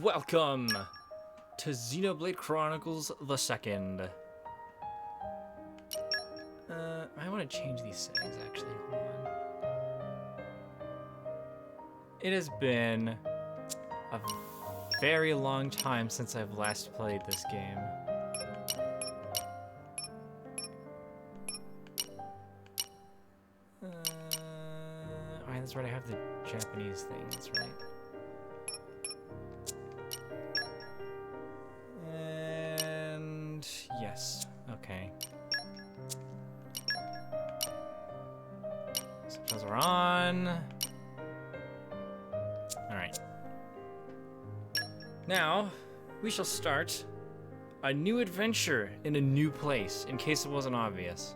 Welcome to Xenoblade Chronicles the Second. I want to change these settings actually. Hold on. It has been a very long time since I've last played this game. Alright, that's right, I have the Japanese thing, that's right. And yes, okay. Subtitles are on. Alright. Now, we shall start a new adventure in a new place, in case it wasn't obvious.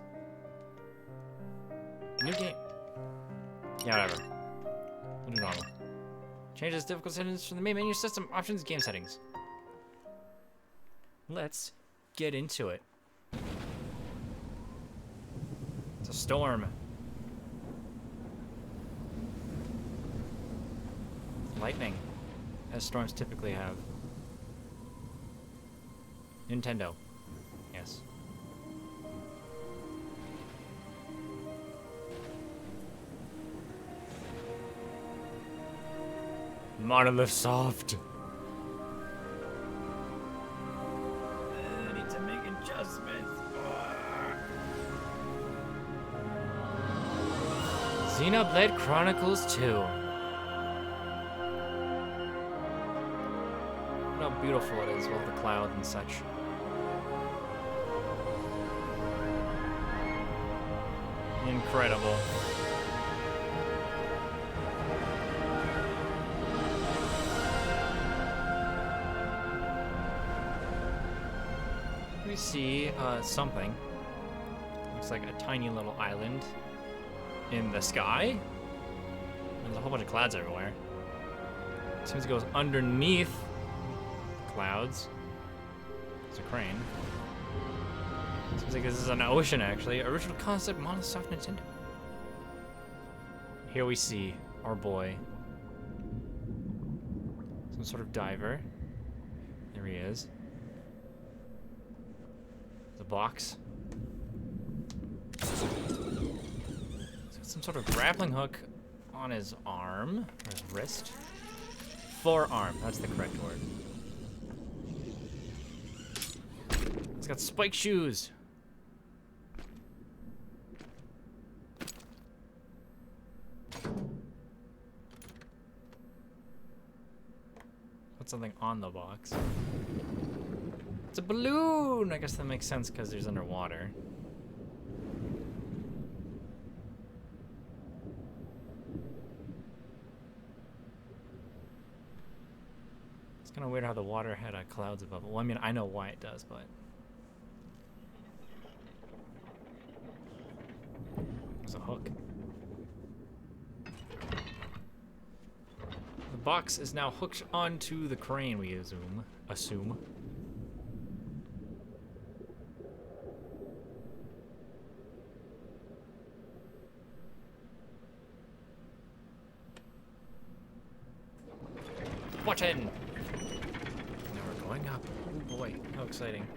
New game. Yeah, whatever. We'll do normal. Changes difficult settings from the main menu system, options, game settings. Let's get into it. It's a storm. Lightning, as storms typically have. Nintendo. Yes. Monolith Soft. I need to make adjustments. Xenoblade Chronicles 2. Look how beautiful it is with the clouds and such. Incredible. We see something. Looks like a tiny little island in the sky. There's a whole bunch of clouds everywhere. Seems it goes underneath clouds. It's a crane. Seems like this is an ocean, actually. Original concept, Monosoft Nintendo. Here we see our boy. Some sort of diver. There he is. The box. He's got some sort of grappling hook on his arm, or his wrist. Forearm, that's the correct word. He's got spike shoes. Put something on the box. It's a balloon! I guess that makes sense because there's underwater. It's kind of weird how the water had clouds above it. Well, I mean, I know why it does, but... There's a hook. The box is now hooked onto the crane, we assume. Button! Now we're going up. Oh boy, how exciting.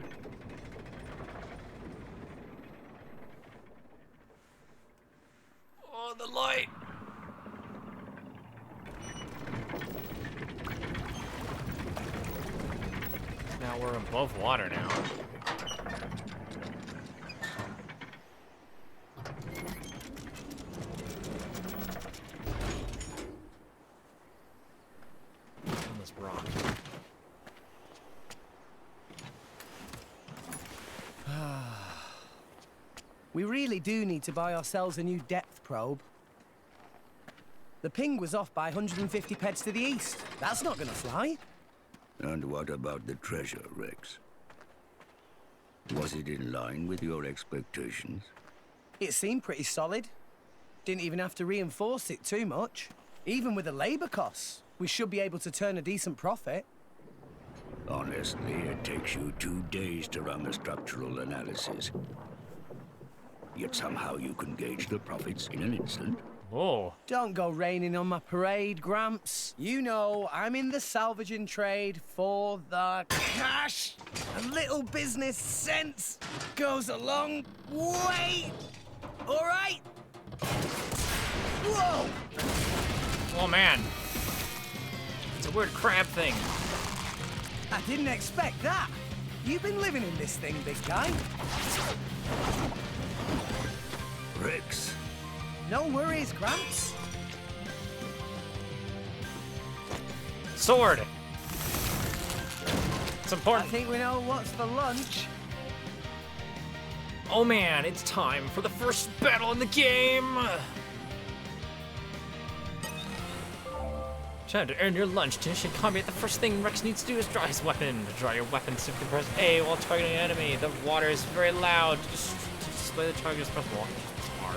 Oh, the light! Now we're above water now. On this rock. We really do need to buy ourselves a new depth probe. The ping was off by 150 peds to the east. That's not gonna fly. And what about the treasure, Rex? Was it in line with your expectations? It seemed pretty solid. Didn't even have to reinforce it too much. Even with the labor costs, we should be able to turn a decent profit. Honestly, it takes you 2 days to run the structural analysis. Yet somehow you can gauge the profits in an instant. Oh. Don't go raining on my parade, Gramps. You know, I'm in the salvaging trade for the cash. And little business sense goes a long way. All right? Whoa! Oh, man. It's a weird crab thing. I didn't expect that. You've been living in this thing, big guy. Rex, No worries, Gramps. Sword. It's I important. think we know what's for lunch. Oh man, it's time for the first battle in the game! Time to earn your lunch. To initiate combat, the first thing Rex needs to do is draw his weapon. To draw your weapon, simply press A while targeting an enemy. The water is very loud. To display the target, just press R.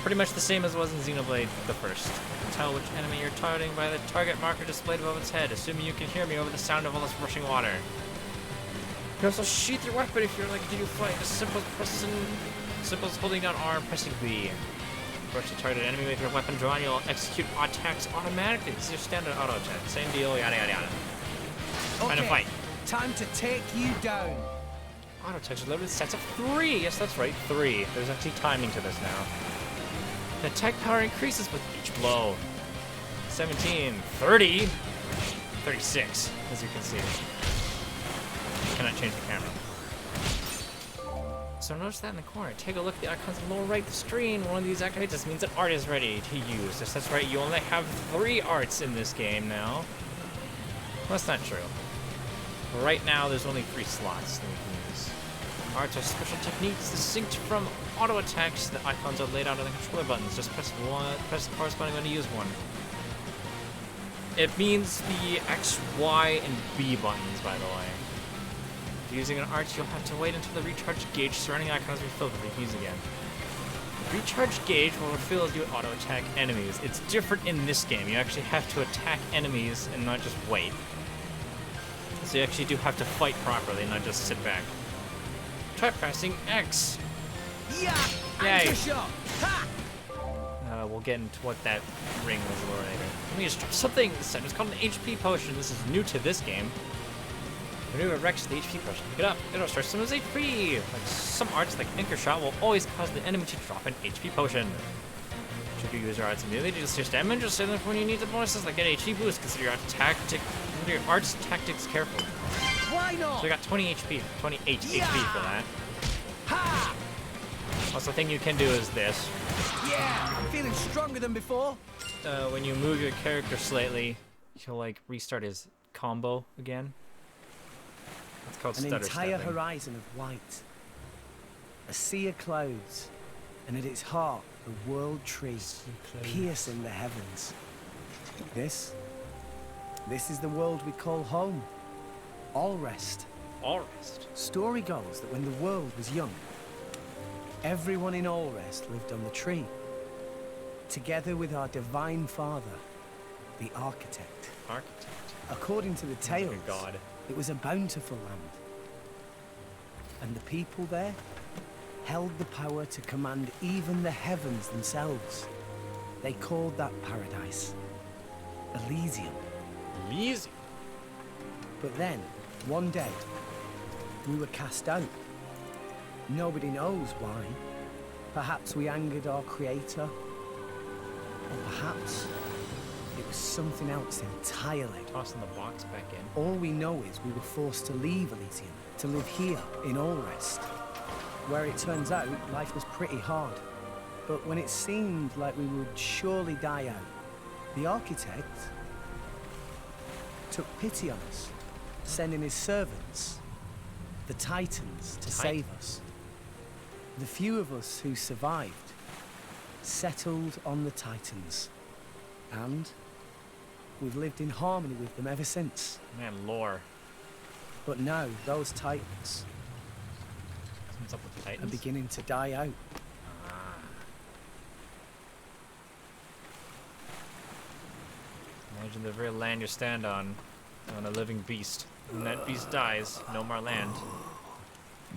Pretty much the same as it was in Xenoblade the first. You can tell which enemy you're targeting by the target marker displayed above its head, assuming you can hear me over the sound of all this rushing water. You can also sheath your weapon if you're like, do you fight? Just simple as holding down R and pressing B. Approach the targeted enemy with your weapon drawn, you'll execute attacks automatically. This is your standard auto attack. Same deal, yada yada yada. Time to fight. Time to take you down. Auto attacks are loaded with sets of 3. Yes, that's right, 3. There's actually timing to this now. The attack power increases with each blow. 17, 30, 36, as you can see. You cannot change the camera. So notice that in the corner. Take a look at the icons in the lower right of the screen. One of these activates. This means that art is ready to use. Yes, that's right. You only have 3 arts in this game now. Well, that's not true. Right now, there's only 3 slots that we can use. Arts are special techniques distinct from auto attacks. The icons are laid out on the controller buttons. Just press the corresponding one to use one. It means the X, Y, and B buttons, by the way. Using an arch, you'll have to wait until the recharge gauge surrounding icons are refilled before you can use again. The recharge gauge will refill as you auto attack enemies. It's different in this game. You actually have to attack enemies and not just wait. So you actually do have to fight properly, not just sit back. Try pressing X. Yeah! Yay. Anchor shot! Ha! We'll get into what that ring was a little later. Let me just try something this time. It's called an HP potion. This is new to this game. Maneuver Rex the HP potion. Pick it up. It'll start some as HP. Like some arts, like Anchor Shot, will always cause the enemy to drop an HP potion. Should you use your arts immediately to just your damage, just say that when you need the bonuses like an HP boost, consider your arts tactics carefully. Why not? So we got 20 HP, 28 HP for that. Ha! Also, the thing you can do is this. Yeah! I'm feeling stronger than before. When you move your character slightly, he'll like restart his combo again. It's called An stutter entire stepping. horizon of white. A sea of clouds. And at its heart, the world tree piercing the heavens. This is the world we call home. Allrest. Allrest. Story goes that when the world was young, everyone in Allrest lived on the tree, together with our divine father, the architect. Architect. According to the Sounds like tales, a god. it was a bountiful land. And the people there held the power to command even the heavens themselves. They called that paradise Elysium. Elysium. But then, one day, we were cast out. Nobody knows why. Perhaps we angered our creator. Or perhaps it was something else entirely. Tossing the box back in. All we know is we were forced to leave Elysium, to live here in Allrest, where it turns out life was pretty hard. But when it seemed like we would surely die out, the architect took pity on us, sending his servants, the Titans, to save us. The few of us who survived settled on the Titans, and we've lived in harmony with them ever since. Man, lore. But now, those Titans What's up with the are Titans? beginning to die out. Imagine the very land you stand on a living beast. When that beast dies, no more land.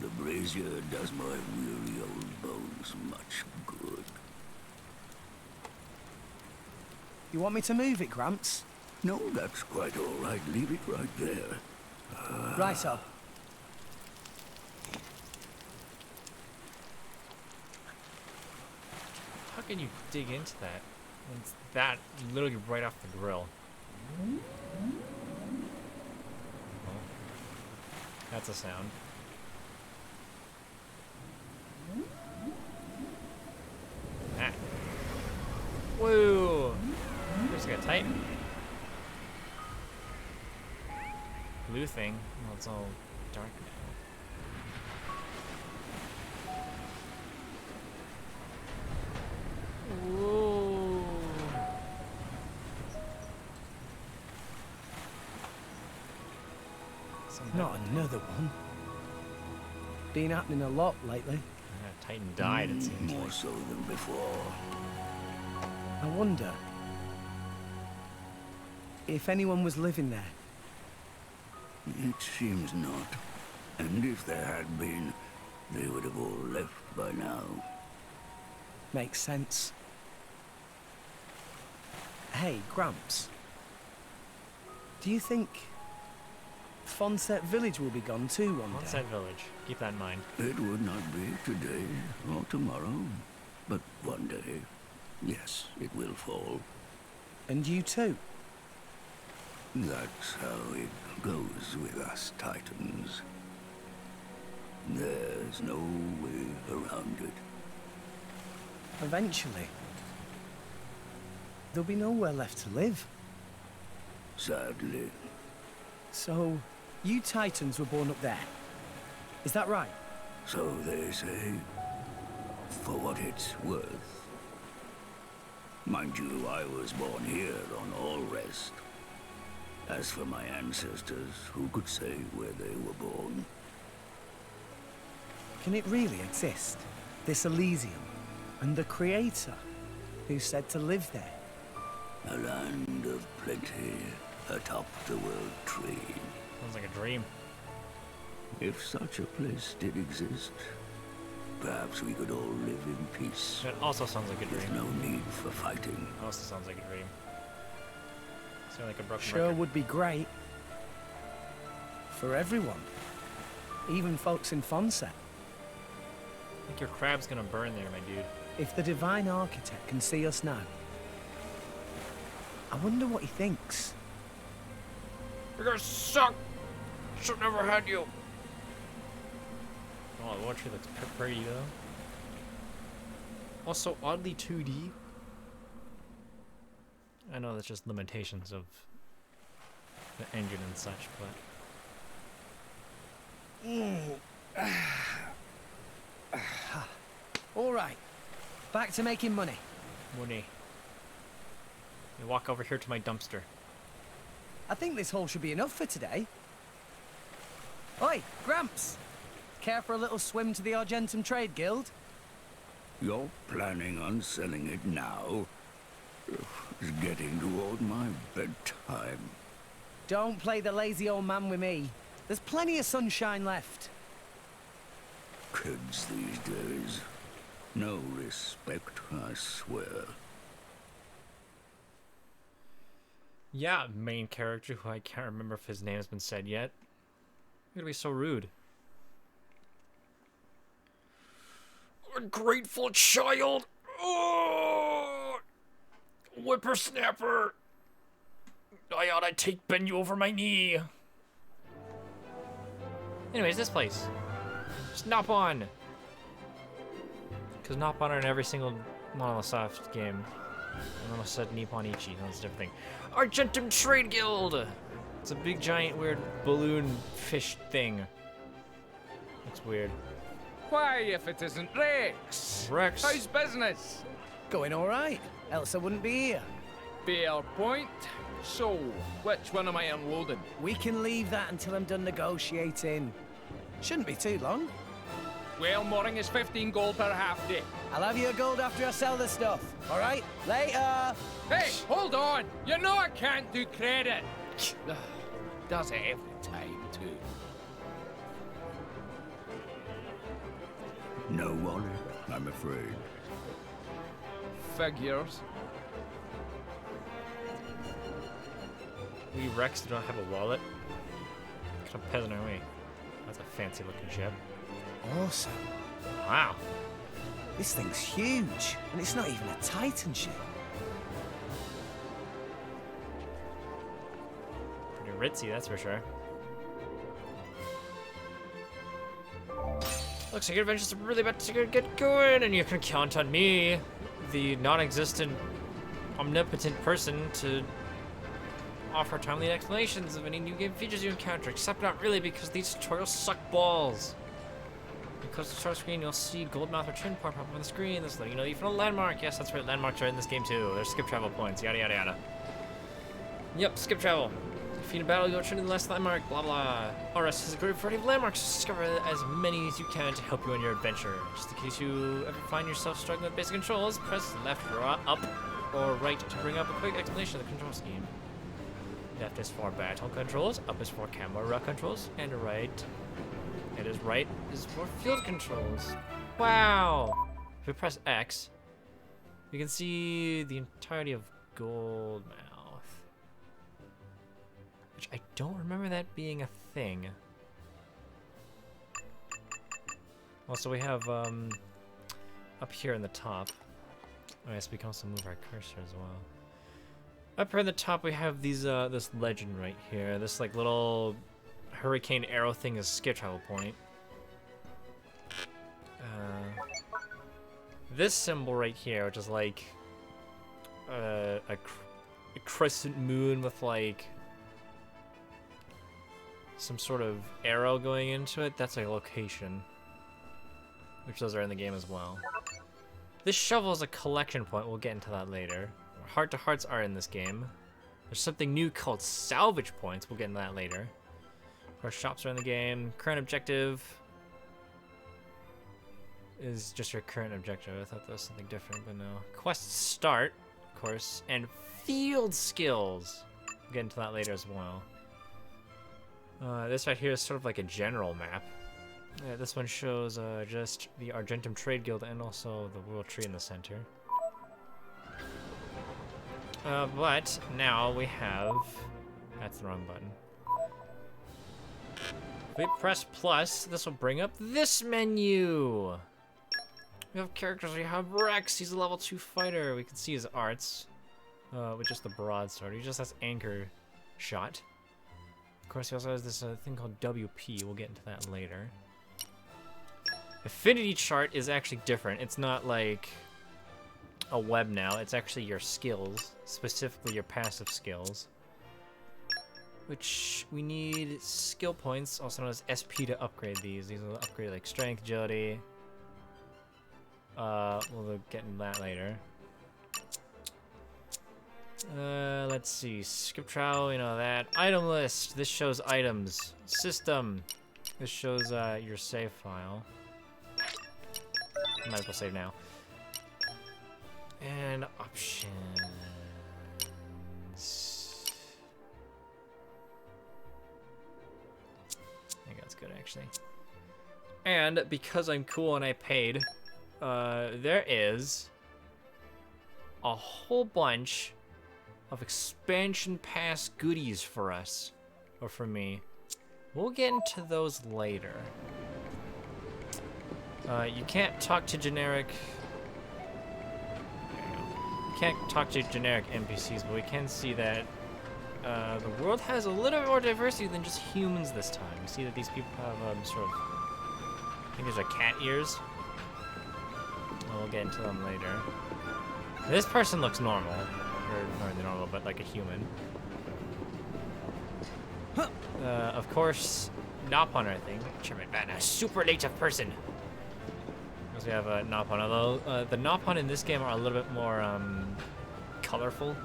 the brazier does my weary old bones much good. You want me to move it, Gramps? No, that's quite all right. Leave it right there. Righto. How can you dig into that? When it's that literally right off the grill. Well, that's a sound. Ah. Whoa! There's like a Titan. Blue thing. Well, it's all dark now. Whoa! Not another one. Been happening a lot lately. Titan died, it seems More like. so than before. I wonder if anyone was living there. It seems not. And if there had been, they would have all left by now. Makes sense. Hey, Gramps. Do you think Fonset Village will be gone too one day? Fonset Village. Keep that in mind. It would not be today or tomorrow, but one day, yes, it will fall. And you too? That's how it goes with us Titans. There's no way around it. Eventually. There'll be nowhere left to live. Sadly. So, you Titans were born up there. Is that right? So they say. For what it's worth. Mind you, I was born here on All Rest. As for my ancestors, who could say where they were born? Can it really exist? This Elysium? And the Creator? Who said to live there? A land of plenty atop the world tree. Sounds like a dream. If such a place did exist, perhaps we could all live in peace. That also sounds like a With dream. no need for fighting. Also sounds like a dream. Sounds like a broken Sure record. would be great. For everyone. Even folks in Fonset. I think your crab's gonna burn there, my dude. If the Divine Architect can see us now, I wonder what he thinks. You're gonna suck! Should never had you! Oh, the water tree looks pretty though. Also, oddly 2D. I know that's just limitations of the engine and such, but... All right, back to making money. Money. We walk over here to my dumpster. I think this haul should be enough for today. Oi, Gramps! Care for a little swim to the Argentum Trade Guild? You're planning on selling it now? It's getting toward my bedtime. Don't play the lazy old man with me. There's plenty of sunshine left. Kids these days. No respect, I swear. Yeah, main character who I can't remember if his name has been said yet. You're gonna be so rude. Ungrateful child! Oh! Whippersnapper! I ought to take Ben you over my knee. Anyways, this place. Just Nop on. Because Nop on are in every single Monolith game. I almost said Nippon Ichi, no, it's a different thing. Argentum Trade Guild! It's a big giant weird balloon fish thing. It's weird. Why, if it isn't Rex? Rex. How's business? Going all right, else I wouldn't be here. Fair point. So, which one am I unloading? We can leave that until I'm done negotiating. Shouldn't be too long. Well, mooring is 15 gold per half day. I'll have your gold after I sell the stuff. All right? Later! Hey, hold on! You know I can't do credit. Does it every time, too. No wallet, I'm afraid. Figures. We Rex do not have a wallet. Kind of peasant are we? That's a fancy looking ship. Awesome. Wow. This thing's huge, and it's not even a Titan ship. Pretty ritzy, that's for sure. Looks like your adventures are really about to get going, and you can count on me, the non-existent, omnipotent person, to offer timely explanations of any new game features you encounter, except not really, because these tutorials suck balls. Because the start screen, you'll see gold mouth return point pop up on the screen. This is letting you know you found a landmark. Yes, that's right, landmarks are in this game too. There's skip travel points, yada yada yada. Yep, skip travel. If you in battle, you'll return to the last landmark, blah blah. RS has a great variety of landmarks, so discover as many as you can to help you on your adventure. Just in case you ever find yourself struggling with basic controls, press left, up, or right to bring up a quick explanation of the control scheme. Left is for battle controls, up is for camera controls, and right. It is right is for field controls. Wow! If we press X, we can see the entirety of Goldmouth. Which I don't remember that being a thing. Also, we have up here in the top. Oh yes, we can also move our cursor as well. Up here in the top, we have these this legend right here. This like little hurricane arrow thing is skip travel point. This symbol right here, which is like a crescent moon with like some sort of arrow going into it, that's a location, which those are in the game as well. This shovel is a collection point. We'll get into that later. Heart to hearts are in this game. There's something new called salvage points. We'll get into that later. Our shops are in the game. Current objective is just your current objective. I thought that was something different, but no. Quest start, of course, and field skills. We'll get into that later as well. This right here is sort of like a general map. Yeah, this one shows just the Argentum Trade Guild and also the World Tree in the center. But now we have... That's the wrong button. If we press plus, this will bring up this menu. We have characters. We have Rex. He's a level 2 fighter. We can see his arts, with just the broadsword. He just has anchor shot. Of course, he also has this thing called WP. We'll get into that later. Affinity chart is actually different. It's not like a web now. It's actually your skills, specifically your passive skills, which we need skill points, also known as SP, to upgrade these. These will upgrade like strength, agility. We'll get into that later. Let's see. Skip travel, you know that. Item list. This shows items. System. This shows your save file. Might as well save now. And options. I think that's good, actually. And because I'm cool and I paid, there is a whole bunch of expansion pass goodies for us, or for me. We'll get into those later. You can't talk to generic... You can't talk to generic NPCs, but we can see that the world has a little bit more diversity than just humans this time. You see that these people have sort of... I think these are cat ears. We'll get into them later. This person looks normal. Or not really normal, but like a human. Of course, Nopon, I think. German man, a superlative person. Because we have a Nopon, although the Nopon in this game are a little bit more colorful.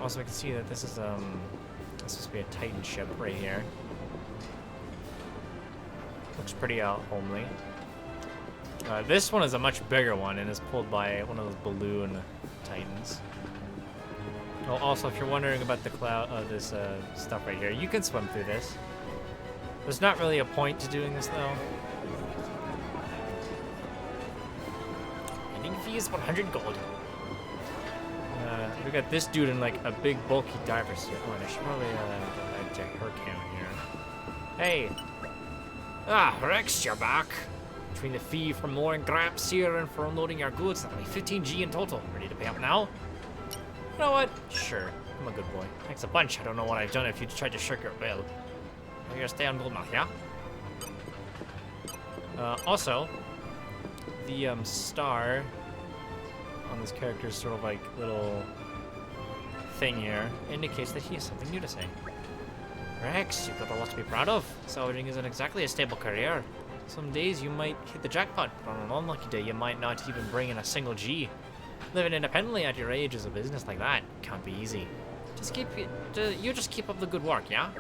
Also, I can see that this is supposed to be a Titan ship right here. Looks pretty homely. This one is a much bigger one and is pulled by one of those balloon Titans. Oh, also, if you're wondering about the this stuff right here, you can swim through this. There's not really a point to doing this, though. Ending fee is 100 gold. We got this dude in like a big bulky diver suit. Oh, and I should probably check her cam here. Hey! Ah, Rex, you're back. Between the fee for mowing graps here and for unloading your goods, that'll be 15G in total. Ready to pay up now? You know what? Sure. I'm a good boy. Thanks a bunch. I don't know what I've done if you tried to shirk your bill. You're gonna stay on Goldmouth, yeah? Also, the star on this character's sort of like little thing here indicates that he has something new to say. Rex, you've got a lot to be proud of. Salvaging isn't exactly a stable career. Some days you might hit the jackpot, but on an unlucky day you might not even bring in a single G. Living independently at your age as a business like that can't be easy. You just keep up the good work, yeah?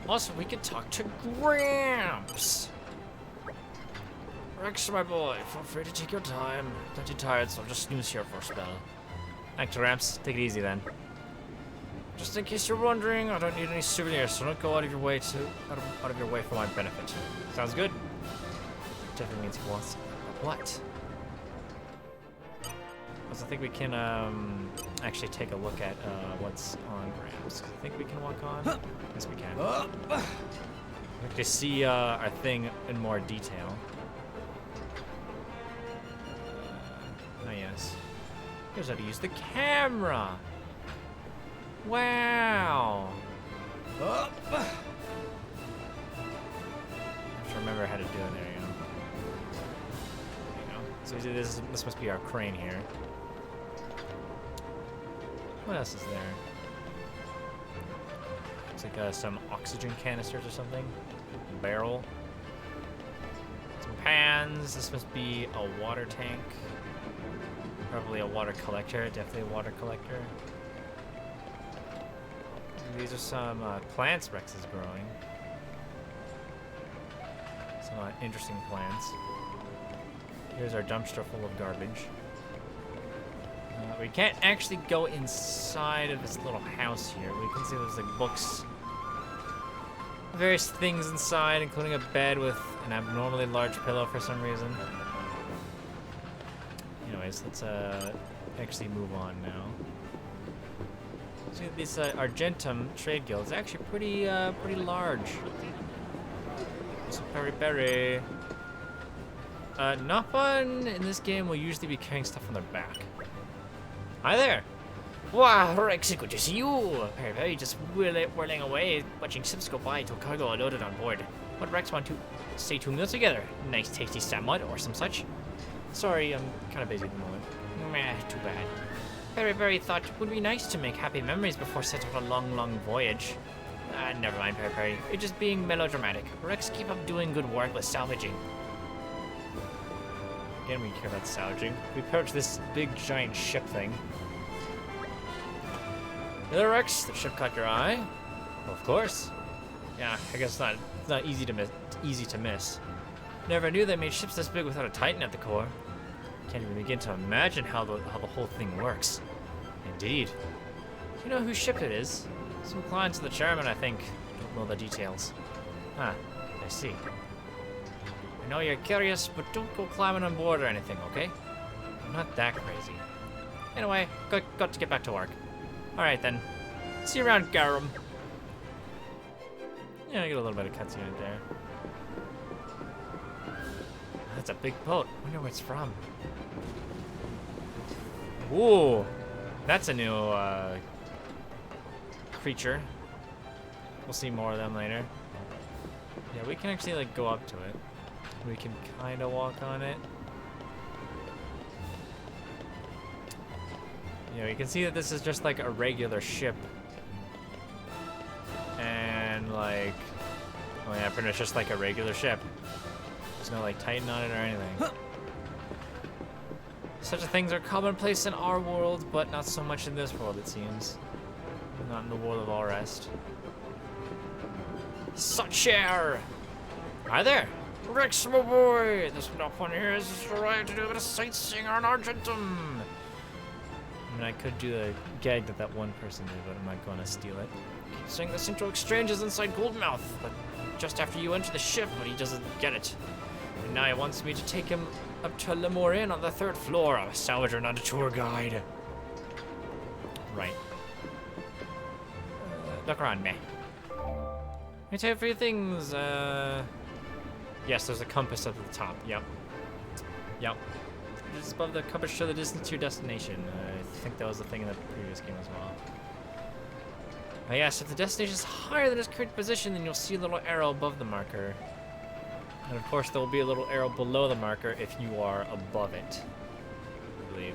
Also, we could talk to Gramps. Rex, my boy, feel free to take your time. Not too tired, so I'll just snooze here for a spell. Thanks, Gramps. Take it easy then. Just in case you're wondering, I don't need any souvenirs, so don't go out of your way for my benefit. Sounds good? Definitely means he wants what? I think we can actually take a look at what's on Gramps. I think we can walk on. Yes, we can. We can just see our thing in more detail. Oh yes. Here's how to use the camera. Wow. I have to remember how to do it there, you know. There you go. So this must be our crane here. What else is there? Looks like some oxygen canisters or something. A barrel. Some pans. This must be a water tank. Probably a water collector. Definitely a water collector. These are some plants Rex is growing. Some interesting plants. Here's our dumpster full of garbage. We can't actually go inside of this little house here. We can see there's like books. Various things inside, including a bed with an abnormally large pillow for some reason. Anyways, let's actually move on now. See, this Argentum trade guild is actually pretty large. So Peri. Nappan in this game will usually be carrying stuff on their back. Hi there. Wow, Rex, good to see you. Peri just whirling away, watching ships go by till cargo are loaded on board. What Rex want to stay 2 meals together? Nice tasty salmon or some such. Sorry, I'm kind of busy at the moment. Meh, too bad. Peri thought it would be nice to make happy memories before setting out a long voyage. Never mind, Peri. You're just being melodramatic. Rex, keep up doing good work with salvaging. Again, we care about salvaging. We approach this big giant ship thing. Hello, Rex. The ship caught your eye? Well, of course. Yeah, I guess it's not easy to miss. Never knew they made ships this big without a Titan at the core. Can't even begin to imagine how the whole thing works. Indeed. Do you know whose ship it is? Some clients of the chairman, I think. Don't know the details. Ah, I see. I know you're curious, but don't go climbing on board or anything, okay? I'm not that crazy. Anyway, got to get back to work. Alright then. See you around, Garum. Yeah, I get a little bit of cutscene in there. That's a big boat. I wonder where it's from. Ooh, that's a new creature. We'll see more of them later. Yeah, we can actually like go up to it. We can kind of walk on it. You know, you can see that this is just like a regular ship. And like, oh yeah, pretty much just like a regular ship. There's no like Titan on it or anything. Such things are commonplace in our world, but not so much in this world, it seems. Not in the world of all rest. Such air! Hi there! Rex, my boy! This one here is just arrived to do a bit of sightseeing on Argentum! I mean, I could do a gag that one person did, but I'm not going to steal it. Keep saying the Central Exchange is inside Goldmouth, but just after you enter the ship, but he doesn't get it. And now he wants me to take him up to Lemur Inn on the 3rd floor. I'm a salvager, not a tour guide. Right. Look around me. Let me tell you a few things. Yes, there's a compass up at the top. Yep. Yep. Just above the compass show the distance to your destination. I think that was the thing in the previous game as well. Yes, if the destination is higher than its current position, then you'll see a little arrow above the marker. And of course, there will be a little arrow below the marker if you are above it, I believe.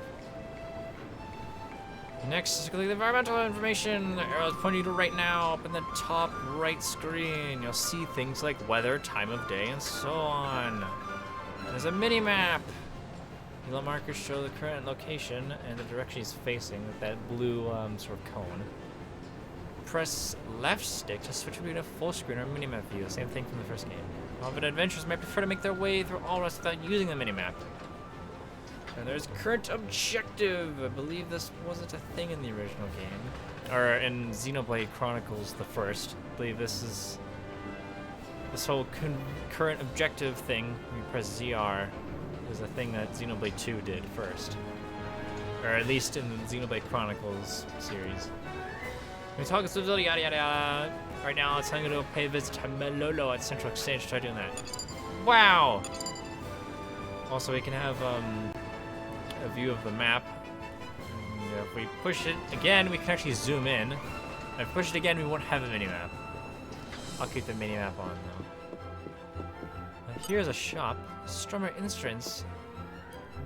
Next is the environmental information. The arrow is pointing to right now up in the top right screen. You'll see things like weather, time of day, and so on. There's a mini-map. Yellow markers show the current location and the direction he's facing with that blue sort of cone. Press left stick to switch between a full screen or mini-map view. Same thing from the first game. But adventurers might prefer to make their way through all rest without using the mini-map. And there's current objective. I believe this wasn't a thing in the original game. Or in Xenoblade Chronicles the first. I believe this whole current objective thing, when you press ZR, is a thing that Xenoblade 2 did first. Or at least in the Xenoblade Chronicles series. We talk about yada yada yada. Right now, it's time to go pay a visit to Melolo at Central Exchange. Try doing that. Wow! Also, we can have a view of the map. And if we push it again, we can actually zoom in. If I push it again, we won't have a mini-map. I'll keep the mini-map on, though. Here's a shop. Strummer Instruments.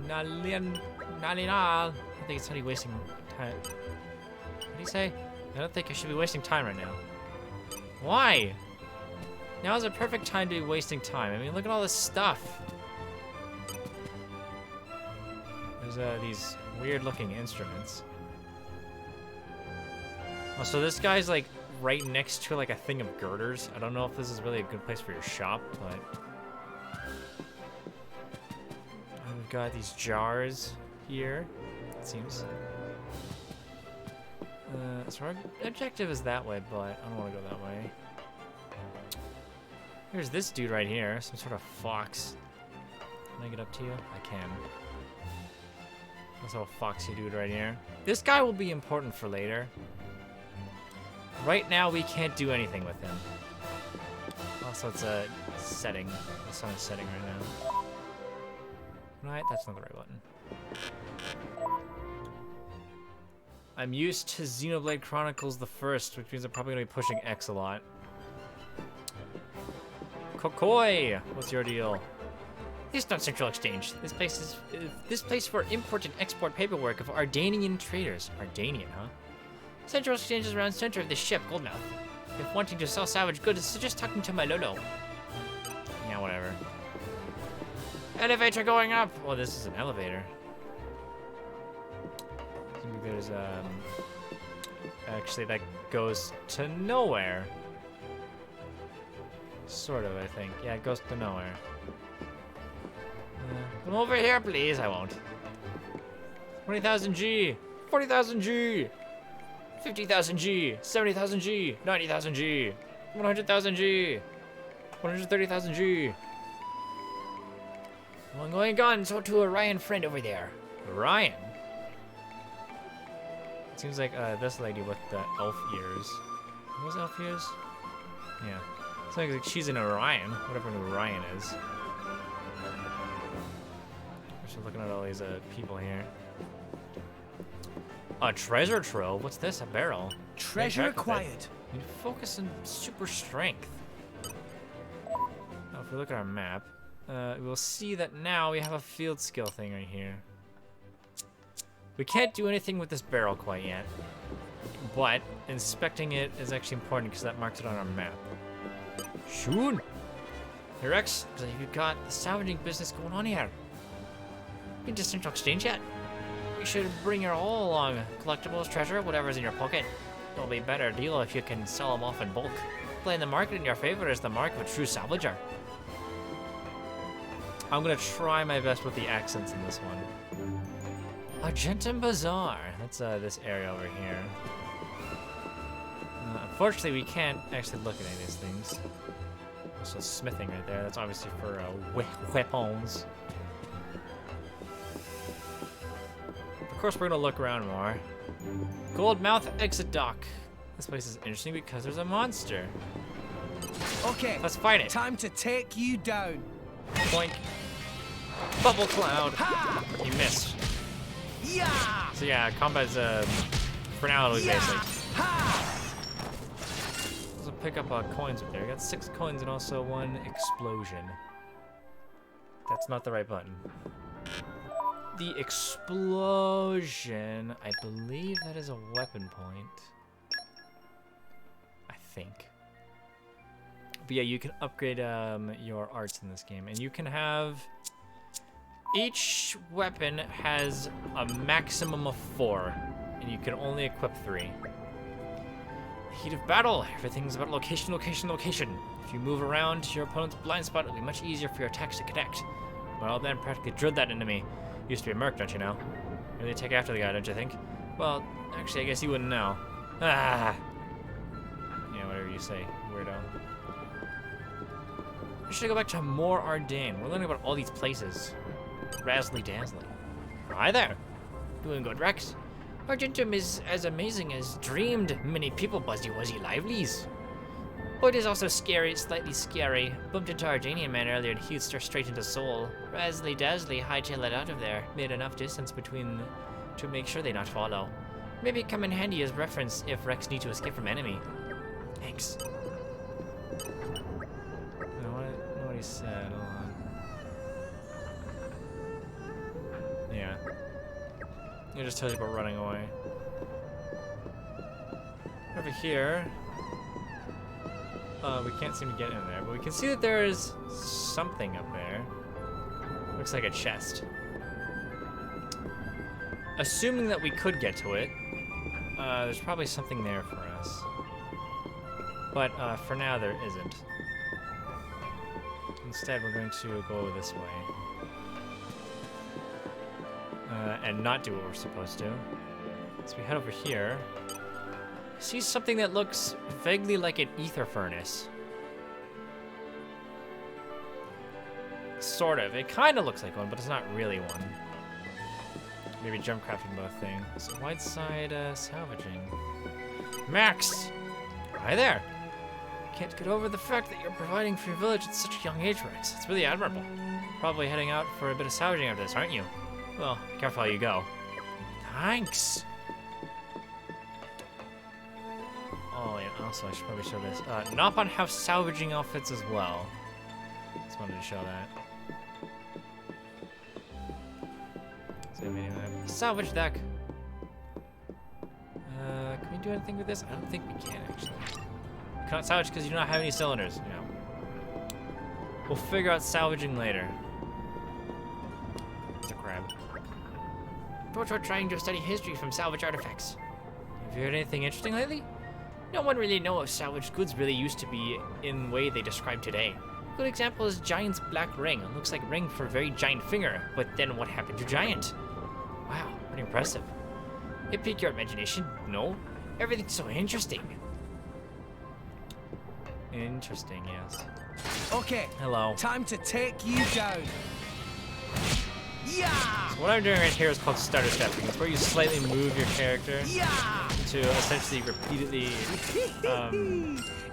Nalinal. I think it's only wasting time. What did he say? I don't think I should be wasting time right now. Why? Now is a perfect time to be wasting time. I mean, look at all this stuff. There's these weird-looking instruments. Oh, so this guy's like right next to like a thing of girders. I don't know if this is really a good place for your shop, but we've got these jars here. It seems. So our objective is that way, but I don't want to go that way. Here's this dude right here, some sort of fox. Can I get up to you? I can. This little foxy dude right here. This guy will be important for later. Right now, we can't do anything with him. Also, it's a setting. It's on a setting right now. Right, that's not the right button. I'm used to Xenoblade Chronicles the first, which means I'm probably gonna be pushing X a lot. Kokoi! What's your deal? This is not Central Exchange. This place for import and export paperwork of Ardanian traders. Ardanian, huh? Central Exchange is around the center of the ship, Goldmouth. If wanting to sell salvage goods, suggest talking to my Lolo. Yeah, whatever. Elevator going up! Oh, this is an elevator. There's actually that goes to nowhere. Sort of, I think. Yeah, it goes to nowhere. Come over here, please. I won't. 20,000 G, 40,000 G, 50,000 G, 70,000 G, 90,000 G, 100,000 G, 130,000 G. Well, I'm going on, so to Orion friend over there. Orion? It seems like this lady with the elf ears. What was elf ears? Yeah. It's like she's an Orion, whatever an Orion is. Just looking at all these people here. A treasure trove? What's this? A barrel? Treasure acquired. You need to focus on super strength. Now, if we look at our map, we'll see that now we have a field skill thing right here. We can't do anything with this barrel quite yet, but inspecting it is actually important because that marks it on our map. Shoon! Hey Rex, you've got the salvaging business going on here. You can just Central Exchange yet? You should bring your all along. Collectibles, treasure, whatever's in your pocket. It'll be a better deal if you can sell them off in bulk. Playing the market in your favor is the mark of a true salvager. I'm gonna try my best with the accents in this one. Argentum Bazaar. That's this area over here. Unfortunately, we can't actually look at any of these things. Also smithing right there. That's obviously for weapons. Of course, we're gonna look around more. Goldmouth exit dock. This place is interesting because there's a monster. Okay, Let's fight it. time to take you down. Boink. Bubble cloud. Ha! You missed. Yeah! So yeah, combat's for now it'll be Yeah! basic. Ha! Also pick up coins up there. We got 6 coins and also 1 explosion. That's not the right button. The explosion, I believe that is a weapon point. I think. But yeah, you can upgrade your arts in this game, and you can have. Each weapon has a maximum of 4, and you can only equip 3. The heat of battle. Everything's about location, location, location. If you move around your opponent's blind spot, it'll be much easier for your attacks to connect. Well, then practically drilled that into me. Used to be a merc, don't you know? Really take after the guy, don't you think? Well, actually, I guess you wouldn't know. Ah. Yeah, whatever you say, weirdo. I should go back to more Ardain. We're learning about all these places. Razzly dazzly. Hi there. Doing good, Rex. Argentum is as amazing as dreamed. Many people buzzy wuzzy livelies. Oh, it is also scary, slightly scary. Bumped into Ardanian man earlier and he'd stare straight into soul. Razzly dazzly, hightail it out of there. Made enough distance between to make sure they not follow. Maybe come in handy as reference if Rex need to escape from enemy. Thanks. What he said, hold on. Yeah. It just tells you about running away. Over here, we can't seem to get in there, but we can see that there is something up there. Looks like a chest. Assuming that we could get to it, there's probably something there for us. But for now, there isn't. Instead, we're going to go this way. And not do what we're supposed to. So we head over here. See something that looks vaguely like an ether furnace. Sort of. It kind of looks like one, but it's not really one. Maybe jump crafting both things. So wide side salvaging. Max! Hi there! Can't get over the fact that you're providing for your village at such a young age, Rex. It's really admirable. Probably heading out for a bit of salvaging after this, aren't you? Well, careful how you go. Thanks! Oh, and also I should probably show this. Nopon have salvaging outfits as well. Just wanted to show that. Salvage deck. Can we do anything with this? I don't think we can, actually. We cannot salvage because you do not have any cylinders. Yeah. We'll figure out salvaging later. It's a crab. Thought we're trying to study history from salvage artifacts. Have you heard anything interesting lately? No one really knows if salvaged goods really used to be in the way they describe today. A good example is Giant's black ring. It looks like a ring for a very giant finger, but then what happened to Giant? Wow, pretty impressive. It piqued your imagination, no? Everything's so interesting. Interesting, yes. Okay. Hello. Time to take you down. Yeah! So what I'm doing right here is called stutter stepping. It's where you slightly move your character Yeah! to essentially repeatedly,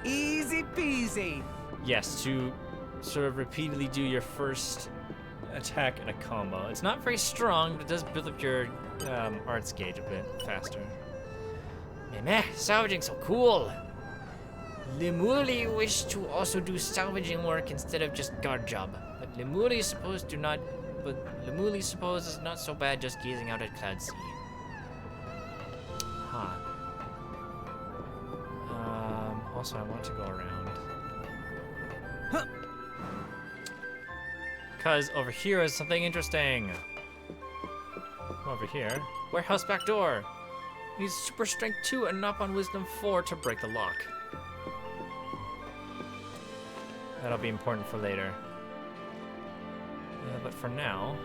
Easy peasy. yes, to sort of repeatedly do your first attack in a combo. It's not very strong, but it does build up your arts gauge a bit faster. Meh, salvaging so cool. Lemuli wish to also do salvaging work instead of just guard job, but Lemuli suppose is not so bad just gazing out at Cloud Sea. Huh. Also, I want to go around. Huh. Because over here is something interesting. Over here. Warehouse back door. Needs super strength 2 and knock on wisdom 4 to break the lock. That'll be important for later. But for now...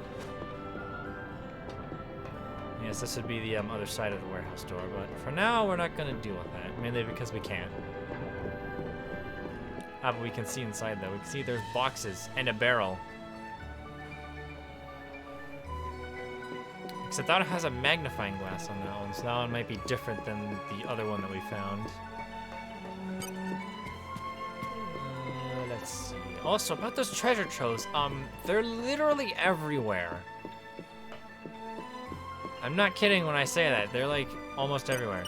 Yes, this would be the other side of the warehouse door, but for now we're not going to deal with that, mainly because we can't. Ah, but we can see inside though. We can see there's boxes and a barrel. Except that one has a magnifying glass on that one, so that one might be different than the other one that we found. Let's see. Also, about those treasure troves, they're literally everywhere. I'm not kidding when I say that. They're like almost everywhere.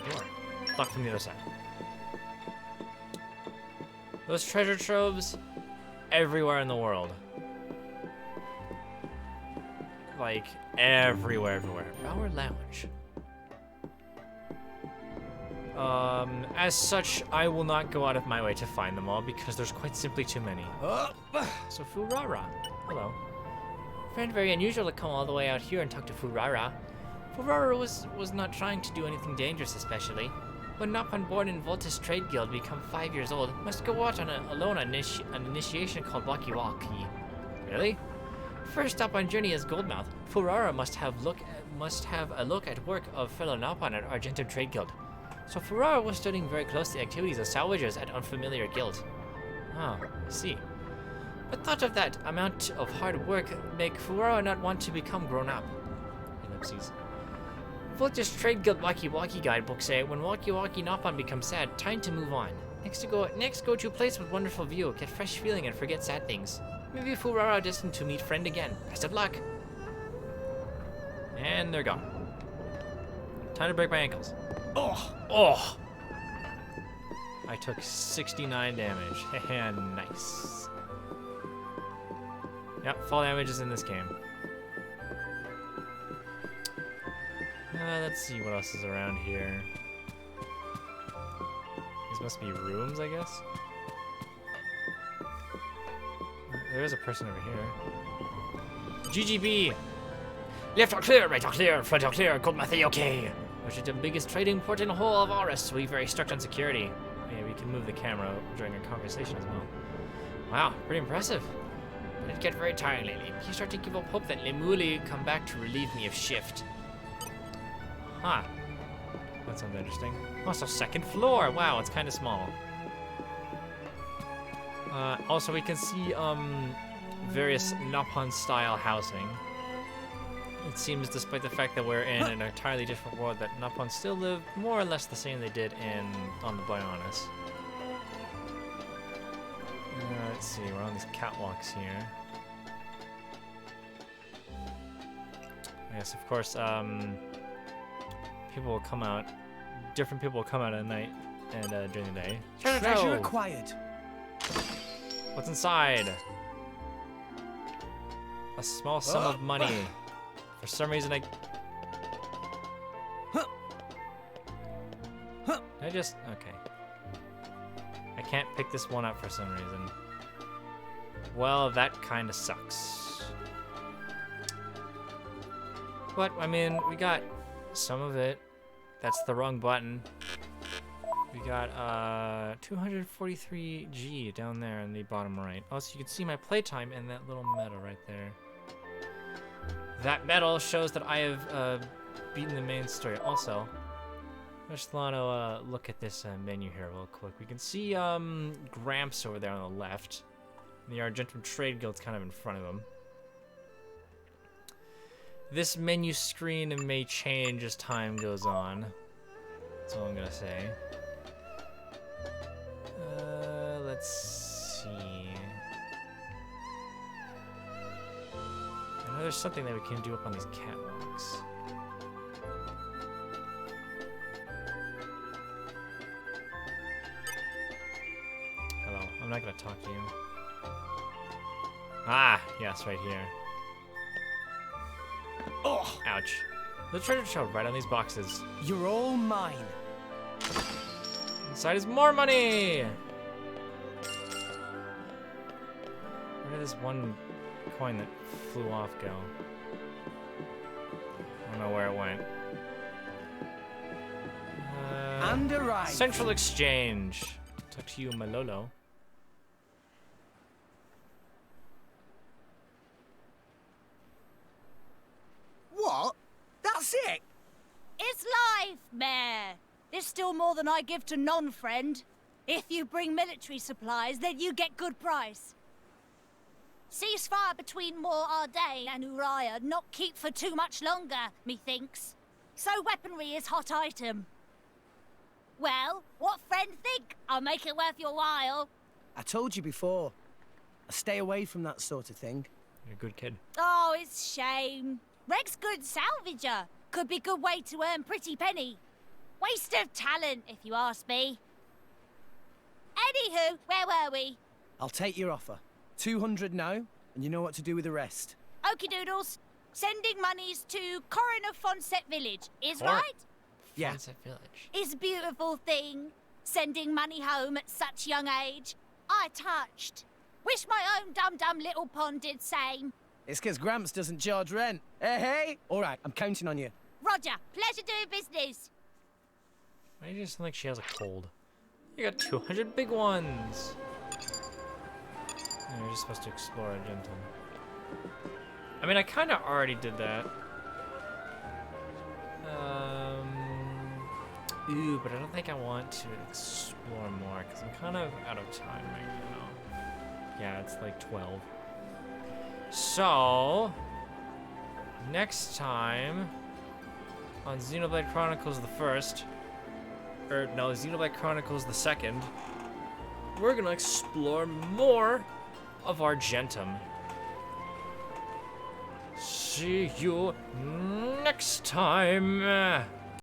Look from the other side. Those treasure troves, everywhere in the world. Like, everywhere. Bower Lounge. As such, I will not go out of my way to find them all because there's quite simply too many. So Furara, hello. Friend, very unusual to come all the way out here and talk to Furara. Furara was not trying to do anything dangerous especially. When Nappan born in Volta's trade guild become 5 years old, must go out on an initiation called Waki Waki. Really? First up on journey is Goldmouth. Furara must have a look at work of fellow Nappan at Argentum Trade Guild. So Furara was studying very closely activities of salvagers at unfamiliar guild. Ah, I see. But thought of that amount of hard work make Furara not want to become grown up. Ellipses. Volta's Trade Guild Waki Waki guidebook say when Waki Waki Nappan becomes sad, time to move on. Next go to place with wonderful view, get fresh feeling and forget sad things. Maybe Furara destined to meet friend again. Best of luck. And they're gone. Time to break my ankles. Oh! I took 69 damage. And nice. Yep, fall damage is in this game. Let's see what else is around here. These must be rooms, I guess. There is a person over here. GGB! Left are clear, right are clear, front are clear, good Matthew, okay. Which is the biggest trading port in the whole of Aris, so we're very strict on security. Yeah, we can move the camera during a conversation as well. Wow, pretty impressive. But it get very tiring lately. You start to give up hope that Lemuli come back to relieve me of shift. Huh. That sounds interesting. Also, second floor. Wow, it's kind of small. Also, we can see various Nappan-style housing. It seems, despite the fact that we're in an entirely different world, that Nappan still live more or less the same they did on the Bionis. Let's see, we're on these catwalks here. Yes, of course, people will come out. Different people will come out at night and during the day. Treasure acquired. What's inside? A small sum of money. For some reason, I just okay. I can't pick this one up for some reason. Well, that kind of sucks. But I mean, we got some of it. That's the wrong button. We got 243G down there in the bottom right. Also, you can see my playtime in that little medal right there. That medal shows that I have beaten the main story. Also, I just want to look at this menu here real quick. We can see Gramps over there on the left. The Argentum Trade Guild's kind of in front of him. This menu screen may change as time goes on. That's all I'm gonna say. Let's see. I know there's something that we can do up on these catwalks. Hello, I'm not gonna talk to you. Ah, yes, right here. Oh, ouch. The treasure trove right on these boxes. You're all mine. Inside is more money! Where did this one coin that flew off go? I don't know where it went. And arrived. Central Exchange. Talk to you, Malolo. What? That's it? It's life, Mayor. There's still more than I give to non-friend. If you bring military supplies, then you get good price. Ceasefire between Mor Ardain and Uriah not keep for too much longer, methinks. So weaponry is hot item. Well, what friend think? I'll make it worth your while. I told you before. I stay away from that sort of thing. You're a good kid. Oh, it's shame. Reg's good salvager. Could be good way to earn pretty penny. Waste of talent, if you ask me. Anywho, where were we? I'll take your offer. 200 now, and you know what to do with the rest. Okie doodles. Sending monies to Coroner Fonset Village, is Cor- right? Yeah. Sunset Village. Is a beautiful thing. Sending money home at such young age. I touched. Wish my own dum-dum little pond did same. It's 'cause Gramps doesn't charge rent. Hey! All right, I'm counting on you. Roger, pleasure doing business. Why do you just sound like she has a cold? You got 200 big ones. You're just supposed to explore a gentleman. I mean, I kind of already did that. Ooh, but I don't think I want to explore more because I'm kind of out of time right now. Yeah, it's like 12. So, next time on Xenoblade Chronicles the First, or no, Xenoblade Chronicles the Second, we're gonna explore more of Argentum. See you next time.